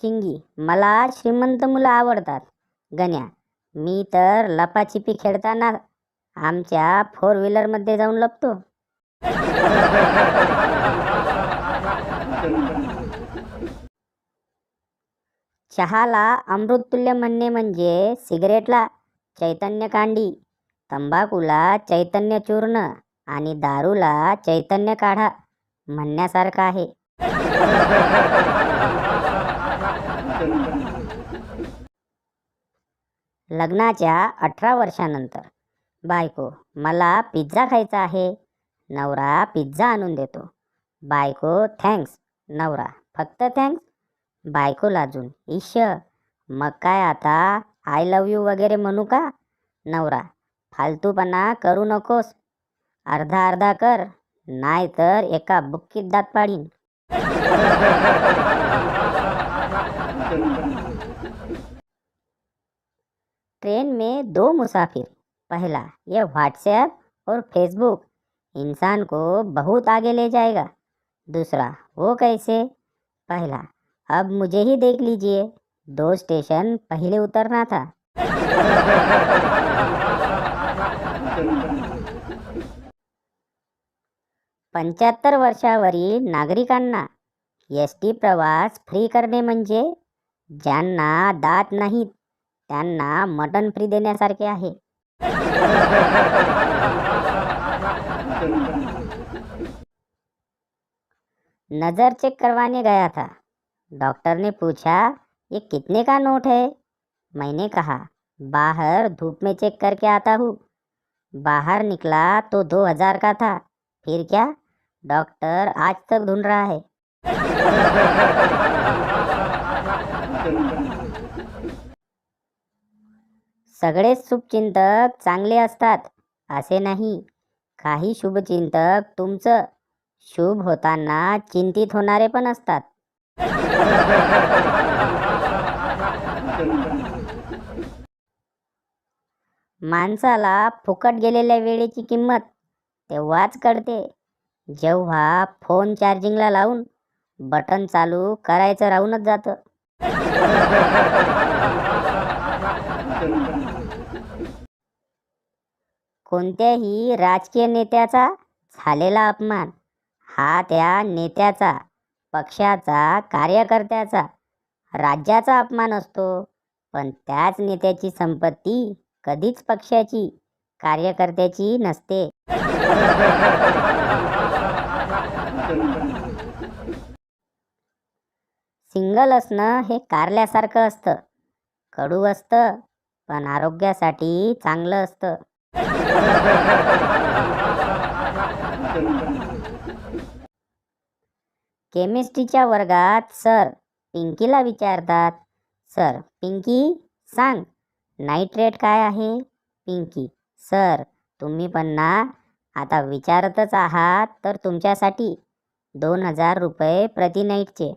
चिंगी, मला श्रीमंत मुलं आवडतात. गण्या, मी तर लपाछिपी खेळताना आमच्या 4 व्हीलरमध्ये जाऊन लपतो. चहाला अमृततुल्य म्हणणे म्हणजे सिगरेटला चैतन्य कांडी, तंबाखूला चैतन्य चूर्ण आणि दारूला चैतन्य काढा म्हणण्यासारखं आहे. लग्नाच्या 18 वर्षानंतर बायको, मला पिझ्झा खायचा आहे. नवरा पिझ्झा आणून देतो. बायको, थँक्स. नवरा, फक्त थँक्स. बायको लाजून, ईश, मग काय आता आय लव्ह यू वगैरे म्हणू का? नवरा, फालतूपणा करू नकोस. अर्धा अर्धा कर, नाही तर एका बुक्कीत दात पाडीन. ट्रेन में 2 मुसाफिर. पहला, ये व्हाट्सएप और फेसबुक इंसान को बहुत आगे ले जाएगा. दूसरा, वो कैसे? पहला, अब मुझे ही देख लीजिए, 2 स्टेशन पहले उतरना था. 75 वर्षावरील नागरिकांना एस टी प्रवास फ्री करणे म्हणजे ज्यांना दात नाहीत त्यांना मटण फ्री देण्यासारखे आहे. नज़र चेक करवाने गया था. डॉक्टर ने पूछा, ये कितने का नोट है? मैंने कहा, बाहर धूप में चेक करके आता हूँ. बाहर निकला तो 2000 का था. फिर क्या? डॉक्टर आज तक ढूंढ रहा है. सगळेच शुभचिंतक चांगले असतात असे नाही. काही शुभचिंतक तुमचं शुभ होताना चिंतित होणारे पण असतात. माणसाला फुकट गेलेल्या वेळेची किंमत तेव्हाच कळते जेव्हा फोन चार्जिंगला लावून बटन चालू करायचं राहूनच जातं. कोणत्याही राजकीय नेत्याचा झालेला अपमान हा त्या नेत्याचा, पक्षाचा, कार्यकर्त्याचा, राज्याचा अपमान असतो. पण त्याच नेत्याची संपत्ती कधीच पक्षाची, कार्यकर्त्याची नसते. सिंगल असणं हे कारल्यासारखं असतं. कडू असतं पण आरोग्यासाठी चांगलं असतं. केमिस्ट्रीच्या वर्गात सर पिंकीला विचारतात, सर पिंकी सांग नायट्रेट काय आहे? पिंकी, सर तुम्ही पण ना आता विचारतच आहात तर तुमच्यासाठी 2000 रुपये प्रति नाईटचे.